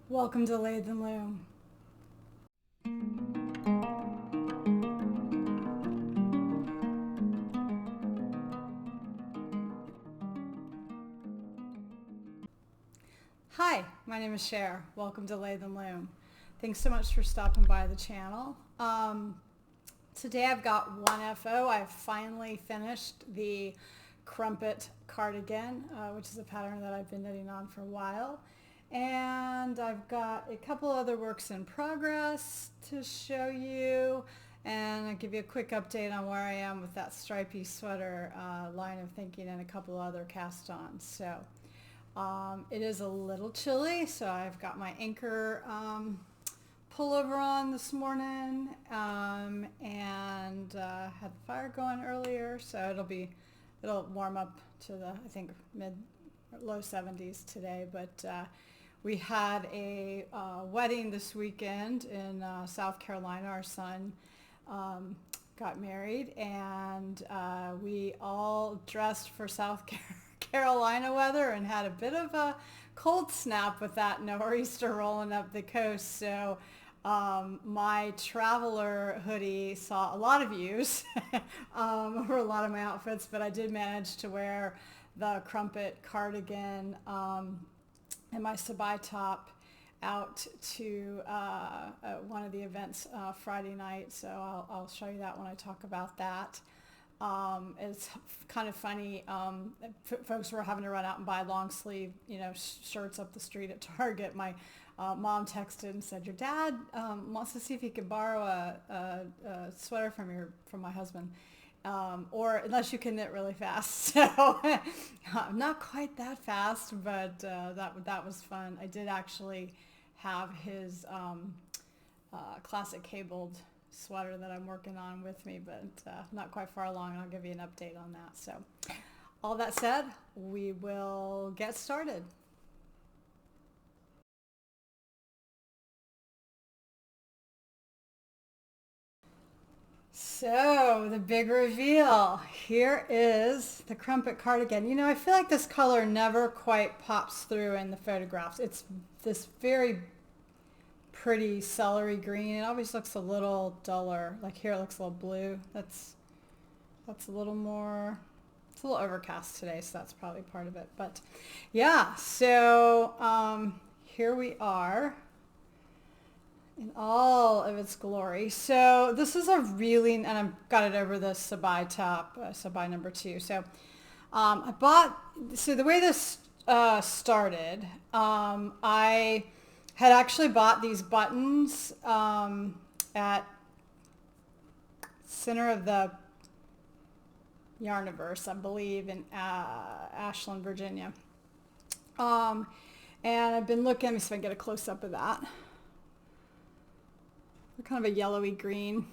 Welcome to Lathe and Loom. Hi, my name is Cher. Welcome to Lathe and Loom. Thanks so much for stopping by the channel. Today I've got one FO. I've finally finished the Crumpet Cardigan, which is a pattern that I've been knitting on for a while. And I've got a couple other works in progress to show you, and I'll give you a quick update on where I am with that stripy sweater line of thinking and a couple other cast-ons. So it is a little chilly, so I've got my anchor pullover on this morning, and had the fire going earlier, so it'll warm up to the, I think, low 70s today. But we had a wedding this weekend in South Carolina. Our son got married, and we all dressed for South Carolina weather and had a bit of a cold snap with that nor'easter rolling up the coast. So my traveler hoodie saw a lot of use over a lot of my outfits, but I did manage to wear the Crumpet Cardigan and my sabai top out to one of the events Friday night. So I'll show you that when I talk about that. It's kind of funny. Folks were having to run out and buy long sleeve, shirts up the street at Target. My mom texted and said, "Your dad wants to see if he can borrow a sweater from my husband, or unless you can knit really fast." So not quite that fast, but that was fun. I did actually have his classic cabled sweater that I'm working on with me, but not quite far along, and I'll give you an update on that. So all that said, we will get started. So the big reveal, here is the Crumpet Cardigan. I feel like this color never quite pops through in the photographs. It's this very pretty celery green. It always looks a little duller. Like here it looks a little blue. That's a little more, it's a little overcast today, so that's probably part of it. But yeah, so here we are in all of its glory. So this is a really, and I've got it over the sabai top, sabai number 2. So so the way this started, I had actually bought these buttons at center of the Yarniverse, I believe, in Ashland, Virginia. And I've been looking, let me see if I can get a close-up of that. They're kind of a yellowy green.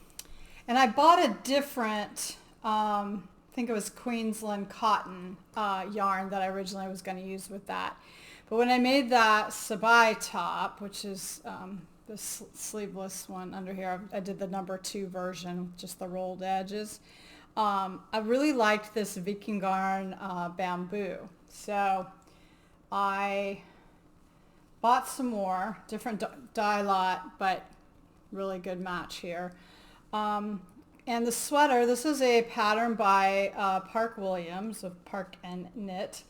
And I bought a different, I think it was Queensland cotton yarn that I originally was going to use with that. But when I made that sabai top, which is the sleeveless one under here, I did the number 2 version, just the rolled edges. I really liked this Viking Garn Bamboo. So I bought some more, different dye lot, but really good match here. And the sweater, this is a pattern by Park Williams of Park and Knit.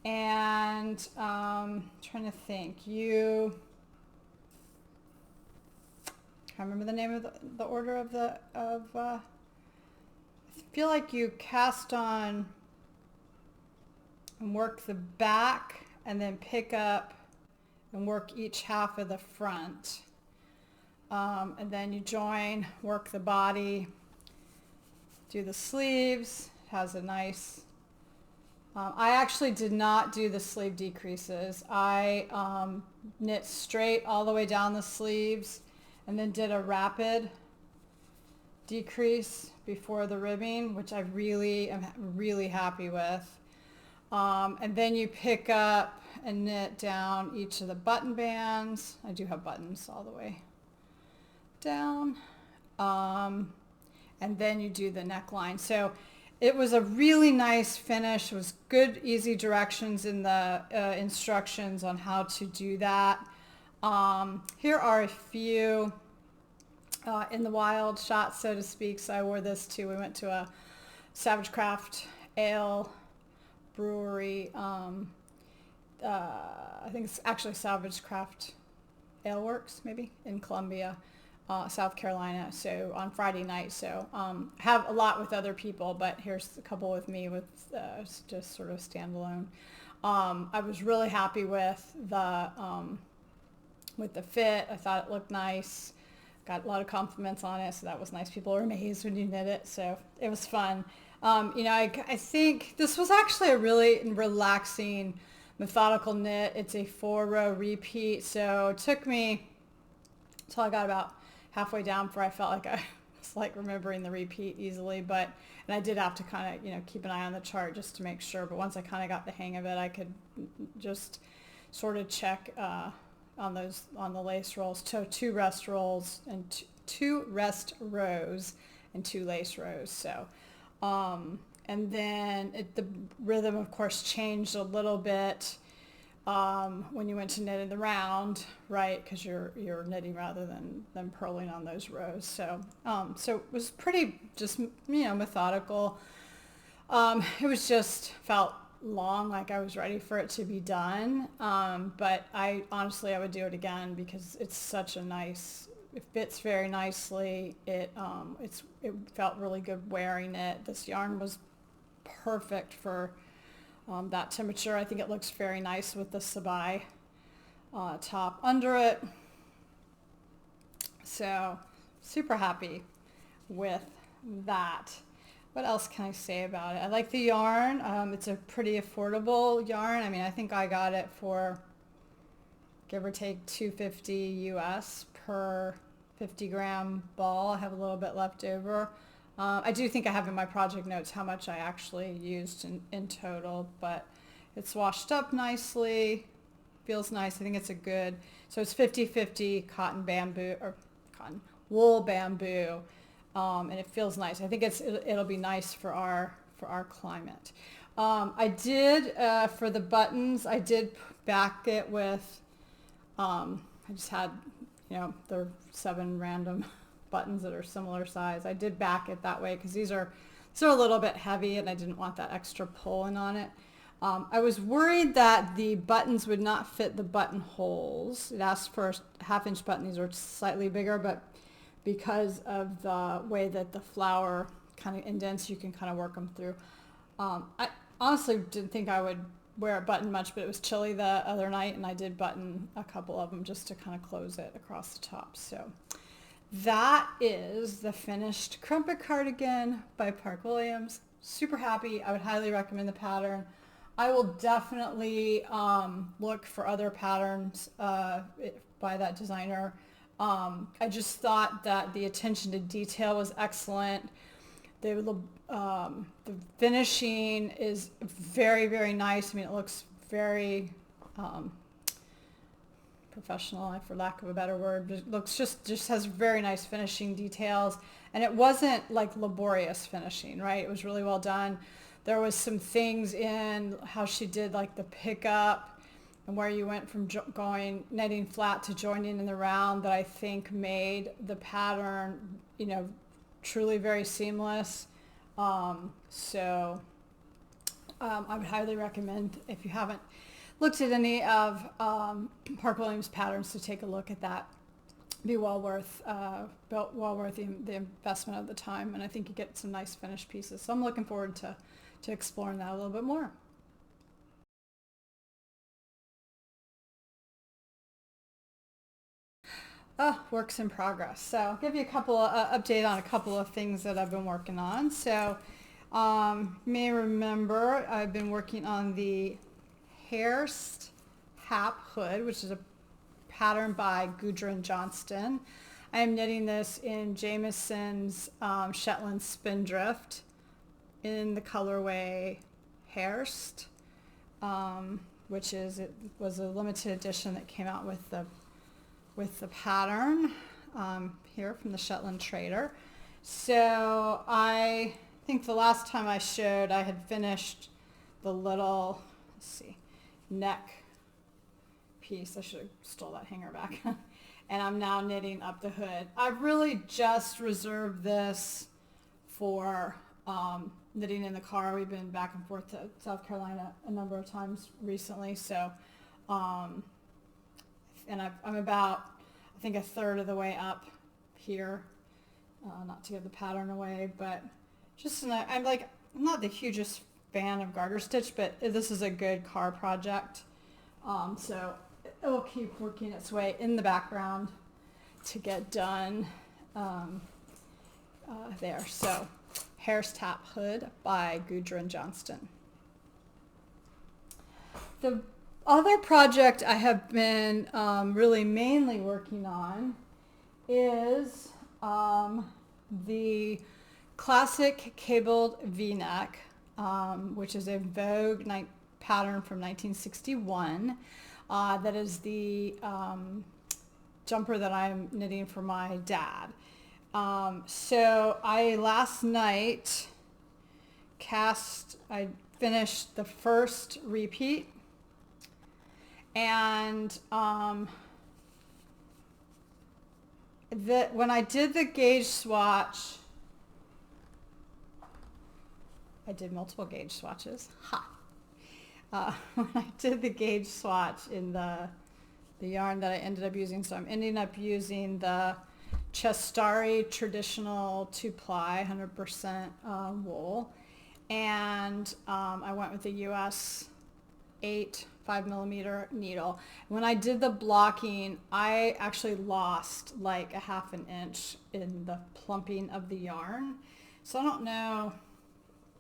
And trying to think, I can't remember the name of the order of I feel like you cast on and work the back and then pick up and work each half of the front. And then you join, work the body, do the sleeves. It has a nice, I actually did not do the sleeve decreases. I knit straight all the way down the sleeves and then did a rapid decrease before the ribbing, which I really am really happy with. And then you pick up and knit down each of the button bands. I do have buttons all the way down. And then you do the neckline. So it was a really nice finish. It was good, easy directions in the instructions on how to do that. Here are a few in the wild shots, so to speak. So I wore this too. We went to a Savage Craft Ale brewery. I think it's actually Savage Craft Ale Works, maybe, in Columbia, South Carolina. So on Friday night. So have a lot with other people, but here's a couple with me with just sort of standalone. I was really happy with the fit. I thought it looked nice. Got a lot of compliments on it, so that was nice. People were amazed when you knit it, so it was fun. I think this was actually a really relaxing, methodical knit. It's a 4-row repeat, so it took me until I got about halfway down before I felt like I was like remembering the repeat easily. And I did have to kind of keep an eye on the chart just to make sure. But once I kind of got the hang of it, I could just sort of check on the lace rolls. So 2 rest rolls and 2 rest rows and 2 lace rows. So. And then the rhythm, of course, changed a little bit when you went to knit in the round, right? Because you're knitting rather than purling on those rows. So it was pretty just methodical. It was just felt long, like I was ready for it to be done. But I would do it again because it's such a nice. It fits very nicely. It felt really good wearing it. This yarn was perfect for that temperature. I think it looks very nice with the sabai top under it. So super happy with that. What else can I say about it? I like the yarn. It's a pretty affordable yarn. I mean, I think I got it for give or take $2.50 US per 50-gram ball. I have a little bit left over. I do think I have in my project notes how much I actually used in total, but it's washed up nicely, feels nice. I think it's so it's 50-50 cotton wool bamboo, and it feels nice. I think it'll be nice for our climate. I did, for the buttons, I did back it with, I just had, there are 7 random buttons that are similar size. I did back it that way because these are a little bit heavy and I didn't want that extra pulling on it. I was worried that the buttons would not fit the buttonholes. It asked for a 1/2-inch button. These are slightly bigger, but because of the way that the flower kind of indents, you can kind of work them through. I honestly didn't think I would wear a button much, but it was chilly the other night and I did button a couple of them just to kind of close it across the top. So that is the finished Crumpet Cardigan by Park Williams. Super happy. I would highly recommend the pattern. I will definitely look for other patterns by that designer. I just thought that the attention to detail was excellent. The finishing is very, very nice. I mean, it looks very professional, for lack of a better word. It looks just has very nice finishing details. And it wasn't like laborious finishing, right? It was really well done. There was some things in how she did like the pickup and where you went from netting flat to joining in the round that I think made the pattern, truly very seamless. I would highly recommend, if you haven't looked at any of Park Williams patterns, to take a look at that. Be well worth the investment of the time, and I think you get some nice finished pieces. So I'm looking forward to exploring that a little bit more. Works in progress. So I'll give you a couple update on a couple of things that I've been working on. So you may remember I've been working on the Hairst Hap Hood, which is a pattern by Gudren Johnston. I am knitting this in Jamieson's Shetland Spindrift in the colorway Hairst, which was a limited edition that came out with the pattern here from the Shetland Trader. So I think the last time I showed, I had finished the little, neck piece. I should have stole that hanger back. And I'm now knitting up the hood. I've really just reserved this for knitting in the car. We've been back and forth to South Carolina a number of times recently. So, and I'm about, I think, a third of the way up here. Not to give the pattern away, but just, I'm not the hugest fan of garter stitch, but this is a good car project. So it will keep working its way in the background to get done there. So Hairst Hap Hood by Gudren Johnston. The other project I have been really mainly working on is the classic cabled V-neck, which is a Vogue pattern from 1961. That is the jumper that I'm knitting for my dad. So I last night I finished the first repeat, and when I did the gauge swatch, I did multiple gauge swatches. When I did the gauge swatch in the yarn that I ended up using, so I'm ending up using the Castonitis traditional 2-ply 100% wool, and I went with the US 8 5mm needle. When I did the blocking, I actually lost like a half an inch in the plumping of the yarn. So I don't know,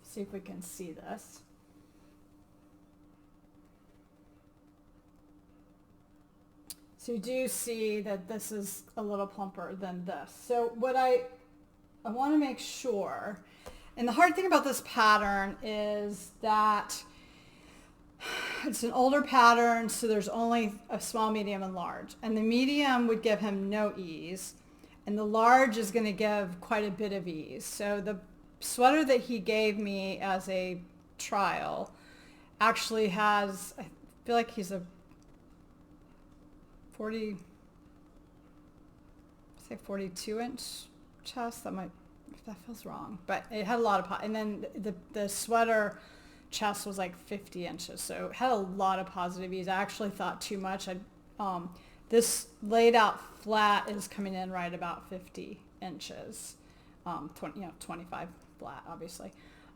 see if we can see this. So you do see that this is a little plumper than this. So what I want to make sure, and the hard thing about this pattern is that it's an older pattern, so there's only a small, medium, and large. And the medium would give him no ease, and the large is going to give quite a bit of ease. So the sweater that he gave me as a trial actually has, I feel like he's a 42 inch chest. That feels wrong, but it had a lot of and then the sweater chest was like 50 inches, so it had a lot of positive ease. I actually thought too much. This laid out flat is coming in right about 50 inches, 25 flat, obviously.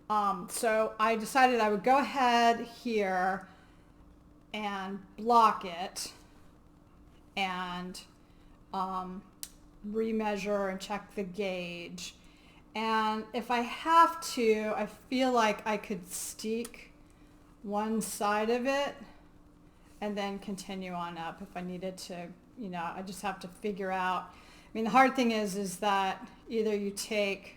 So I decided I would go ahead here and block it and remeasure and check the gauge. And if I have to, I feel like I could steek one side of it and then continue on up if I needed to. I just have to figure out. I mean, the hard thing is that either you take,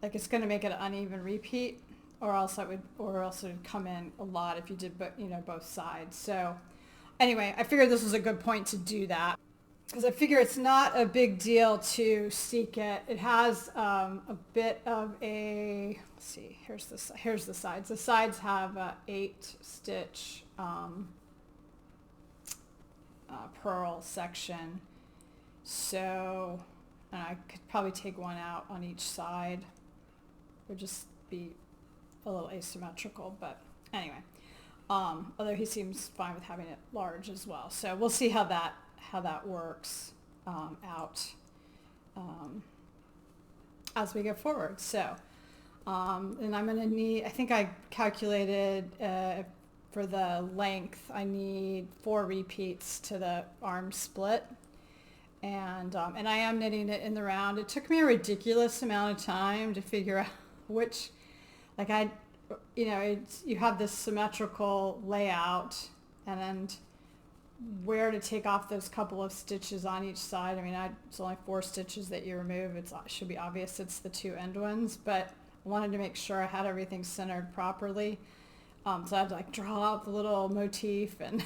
like, it's going to make it an uneven repeat, or else it would come in a lot if you did, both sides. So anyway, I figured this was a good point to do that, because I figure it's not a big deal to steek it. It has a bit of a, let's see, here's the sides. The sides have a 8-stitch purl section. So, and I could probably take one out on each side. It would just be a little asymmetrical, but anyway. Although he seems fine with having it large as well. So we'll see how that works out as we go forward. So, and I'm going to need, I think I calculated for the length, I need 4 repeats to the arm split. And I am knitting it in the round. It took me a ridiculous amount of time to figure out which, like you have this symmetrical layout, and then where to take off those couple of stitches on each side. I mean, it's only 4 stitches that you remove. It should be obvious it's the 2 end ones, but I wanted to make sure I had everything centered properly. So I had to draw out the little motif and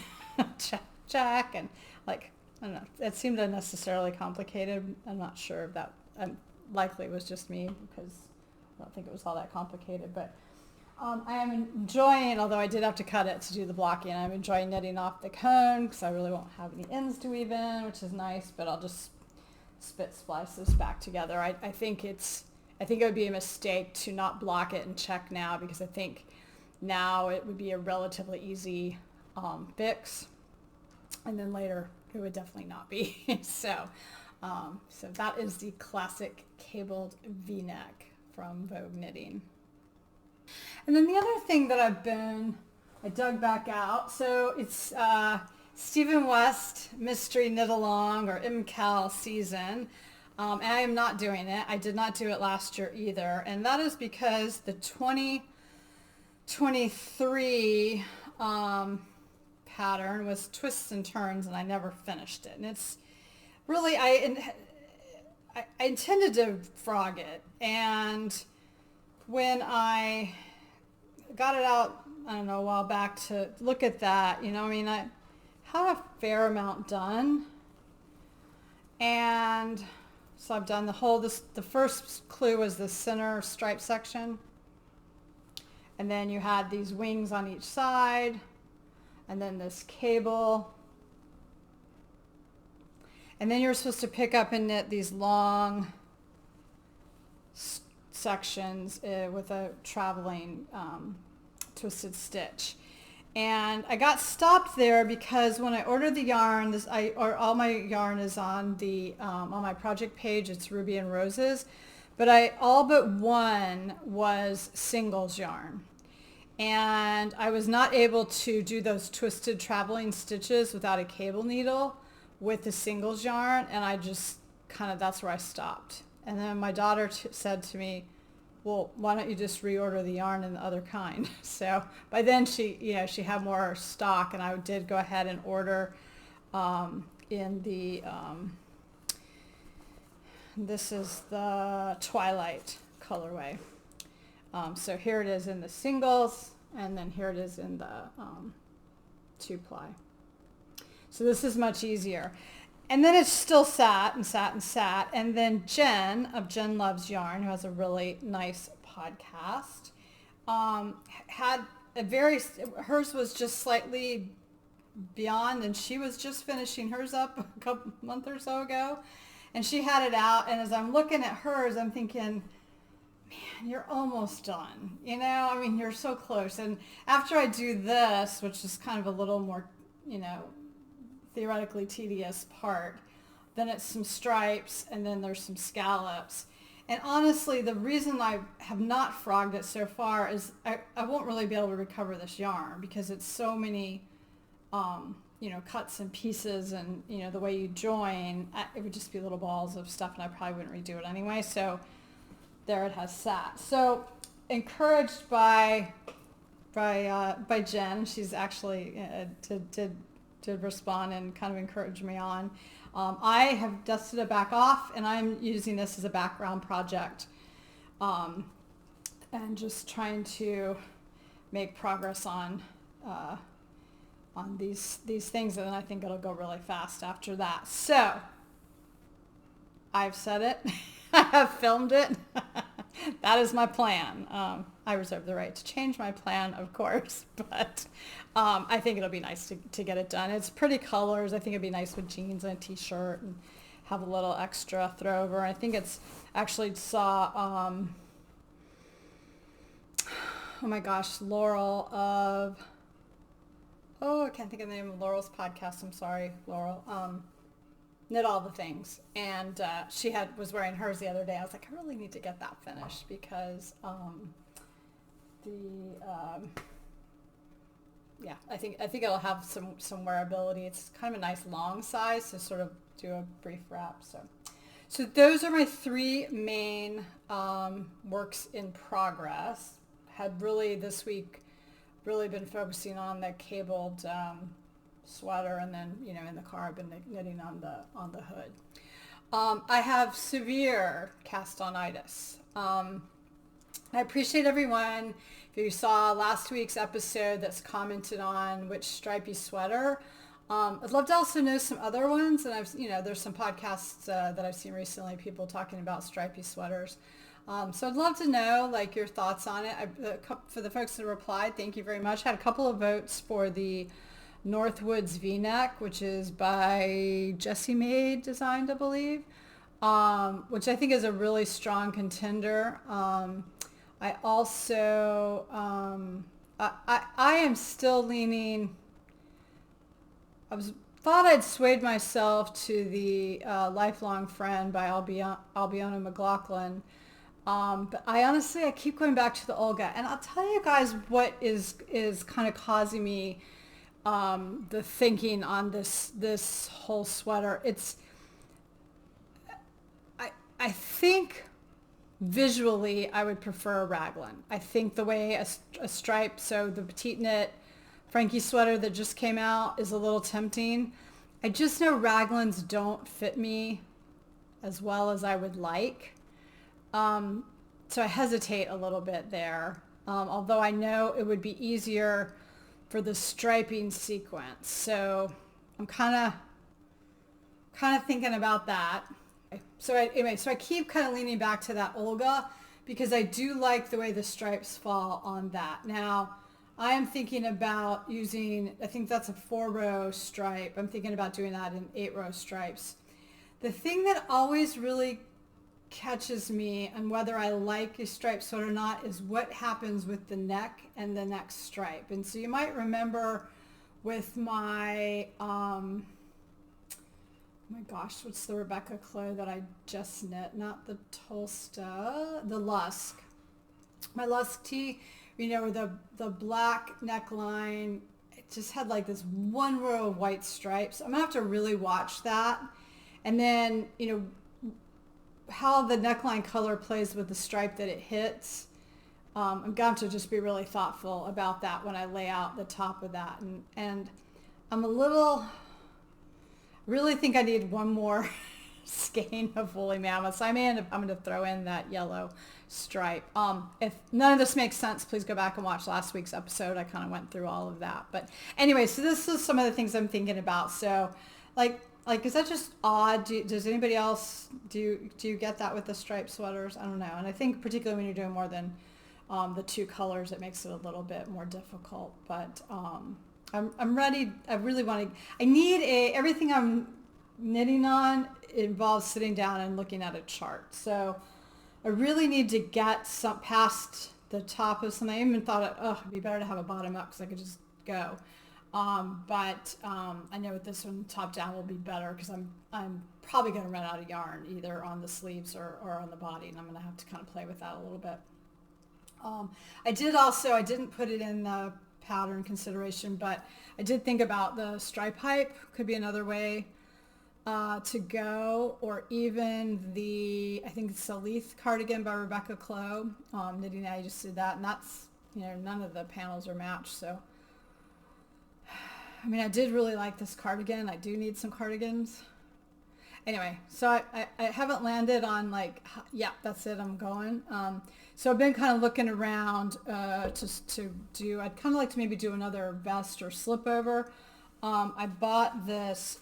check, and I don't know. It seemed unnecessarily complicated. I'm not sure if that, likely it was just me, because I don't think it was all that complicated, but I am enjoying, although I did have to cut it to do the blocking, I'm enjoying knitting off the cone because I really won't have any ends to weave in, which is nice, but I'll just spit splice this back together. I think it would be a mistake to not block it and check now, because I think now it would be a relatively easy fix, and then later it would definitely not be. So that is the classic cabled V-neck from Vogue Knitting. And then the other thing that I dug back out, so it's Stephen West Mystery Knit Along, or MKAL season. And I am not doing it. I did not do it last year either. And that is because the 2023 pattern was twists and turns, and I never finished it. And it's really, I intended to frog it. And when I got it out, I don't know, a while back to look at that, I had a fair amount done. And so I've done the first clue was the center stripe section. And then you had these wings on each side, and then this cable. And then you're supposed to pick up and knit these long sections with a traveling twisted stitch. And I got stopped there because when I ordered the yarn, all my yarn is on on my project page. It's Ruby and Roses, but all but one was singles yarn, and I was not able to do those twisted traveling stitches without a cable needle with the singles yarn, and I just that's where I stopped. And then my daughter said to me, well, why don't you just reorder the yarn in the other kind? So by then she had more stock, and I did go ahead and order in the, this is the Twilight colorway. So here it is in the singles, and then here it is in the 2-ply. So this is much easier. And then it still sat and sat and sat. And then Jen of Jen Loves Yarn, who has a really nice podcast, had hers was just slightly beyond, and she was just finishing hers up a month or so ago. And she had it out. And as I'm looking at hers, I'm thinking, man, you're almost done. You're so close. And after I do this, which is kind of a little more, theoretically tedious part, then it's some stripes, and then there's some scallops. And honestly, the reason I have not frogged it so far is I won't really be able to recover this yarn because it's so many cuts and pieces, and the way you join, it would just be little balls of stuff, and I probably wouldn't redo it anyway. So there it has sat. So encouraged by Jen, she's actually did respond and kind of encourage me on. I have dusted it back off, and I'm using this as a background project, and just trying to make progress on these things, and then I think it'll go really fast after that. So I've said it. I have filmed it. That is my plan. I reserve the right to change my plan, of course, but I think it'll be nice to get it done. It's pretty colors. I think it'd be nice with jeans and a t-shirt, and have a little extra throw over. I think it's actually saw, oh my gosh, Laurel of, I can't think of the name of Laurel's podcast. I'm sorry, Laurel. Knit All the Things, and she was wearing hers the other day. I was like, I really need to get that finished because I think it'll have some wearability. It's kind of a nice long size to sort of do a brief wrap. So those are my 3 main works in progress. Had really this week really been focusing on the cabled sweater, and then in the car I've been knitting on the hood. I have severe Castonitis. I appreciate everyone. If you saw last week's episode that's commented on which stripy sweater, I'd love to also know some other ones. And there's some podcasts that I've seen recently, people talking about stripy sweaters. So I'd love to know like your thoughts on it. For the folks that replied, thank you very much. Had a couple of votes for the Northwoods V-neck, which is by Jessie Maid designed, I believe, which I think is a really strong contender. I also, I am still leaning, thought I'd swayed myself to the Lifelong Friend by Albiona McLaughlin. But I keep going back to the Olga, and I'll tell you guys what is kind of causing me the thinking on this whole sweater. I think visually I would prefer a raglan. I think the way a stripe, so the petite knit Frankie sweater that just came out is a little tempting. I just know raglans don't fit me as well as I would like. So I hesitate a little bit there, although I know it would be easier for the striping sequence. So I'm kind of thinking about that. So I keep kind of leaning back to that Olga because I do like the way the stripes fall on that. Now, I am thinking about using, I think that's a 4-row stripe. I'm thinking about doing that in 8-row stripes. The thing that always really catches me on whether I like a striped sweater or not is what happens with the neck and the next stripe. And so you might remember with my, oh my gosh, what's the Rebecca Clow that I just knit? Not the Tolsta, the Lusk. My Lusk tee, you know, the black neckline, it just had like this one row of white stripes. I'm gonna have to really watch that. And then, you know, how the neckline color plays with the stripe that it hits. I'm going to just be really thoughtful about that when I lay out the top of that. And I'm really think I need one more skein of woolly mammoth. So I'm going to throw in that yellow stripe. If none of this makes sense, please go back and watch last week's episode. I kind of went through all of that. But anyway, so this is some of the things I'm thinking about. So like, is that just odd? Does anybody else, do you get that with the striped sweaters? I don't know. And I think particularly when you're doing more than the two colors, it makes it a little bit more difficult. But I'm ready. I really want to, everything I'm knitting on involves sitting down and looking at a chart. So I really need to get past the top of something. I even thought, it'd be better to have a bottom up because I could just go. But I know with this one, top down will be better because I'm probably going to run out of yarn either on the sleeves or on the body, and I'm going to have to kind of play with that a little bit. I didn't put it in the pattern consideration, but I did think about the stripe hype could be another way to go, or even I think it's the Leith cardigan by Rebecca Clow. Knitting I just did that, and that's, you know, none of the panels are matched, so. I mean, I did really like this cardigan. I do need some cardigans. Anyway, so I haven't landed on like, yeah, that's it, I'm going. So I've been kind of looking around to do, I'd kind of like to maybe do another vest or slip over. I bought this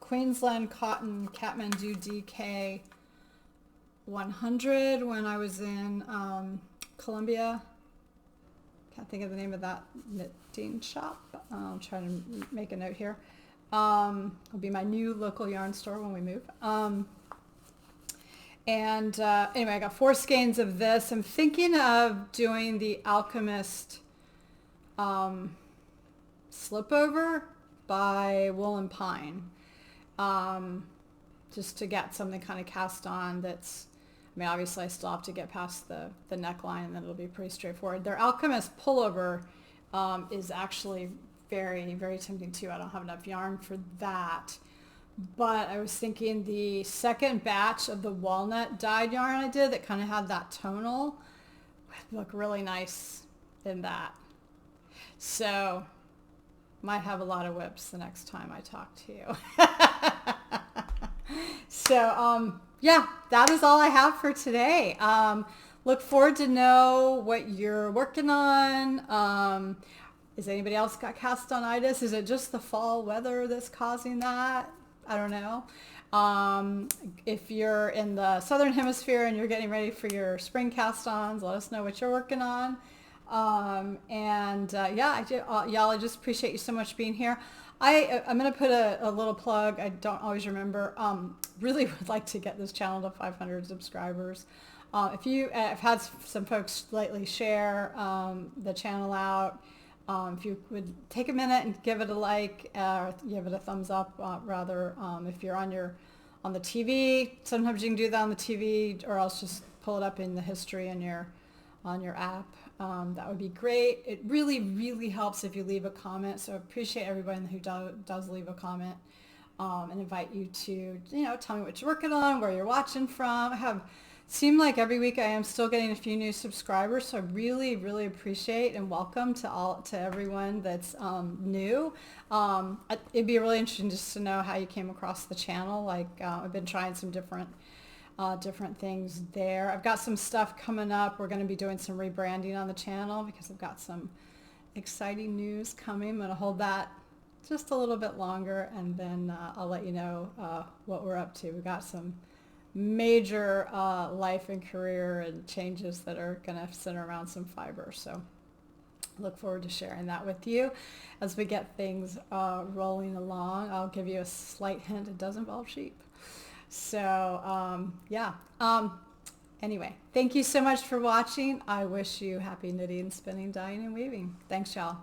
Queensland Cotton Kathmandu DK 100 when I was in Colombia. Can't think of the name of that knitting shop. I'm trying to make a note here. It'll be my new local yarn store when we move. Anyway, I got 4 skeins of this. I'm thinking of doing the Alchemist Slipover by Wool and Pine, just to get something kind of cast on that's, I mean, obviously I still have to get past the neckline, and then it'll be pretty straightforward. Their Alchemist pullover is actually very, very tempting too. I don't have enough yarn for that. But I was thinking the second batch of the walnut dyed yarn I did that kind of had that tonal would look really nice in that. So might have a lot of whips the next time I talk to you. So yeah, that is all I have for today. Look forward to know what you're working on. Has anybody else got castonitis? Is it just the fall weather that's causing that? I don't know. If you're in the Southern Hemisphere and you're getting ready for your spring cast-ons, let us know what you're working on. Yeah, y'all, I just appreciate you so much being here. I'm going to put a little plug. I don't always remember. Really would like to get this channel to 500 subscribers. I've had some folks lately share the channel out. If you would take a minute and give it a like, or give it a thumbs up, rather. If you're on the TV, sometimes you can do that on the TV, or else just pull it up in the history on your app. That would be great. It really, really helps if you leave a comment. So I appreciate everyone who does leave a comment, and invite you to, tell me what you're working on, where you're watching from. Seemed like every week I am still getting a few new subscribers, so I really, really appreciate and welcome to everyone that's new. It'd be really interesting just to know how you came across the channel. I've been trying some different things there. I've got some stuff coming up. We're going to be doing some rebranding on the channel because I've got some exciting news coming. I'm going to hold that just a little bit longer, and then I'll let you know what we're up to. We've got some major life and career and changes that are going to center around some fiber. So look forward to sharing that with you as we get things rolling along. I'll give you a slight hint. It does involve sheep. So yeah. Anyway, thank you so much for watching. I wish you happy knitting, spinning, dyeing, and weaving. Thanks, y'all.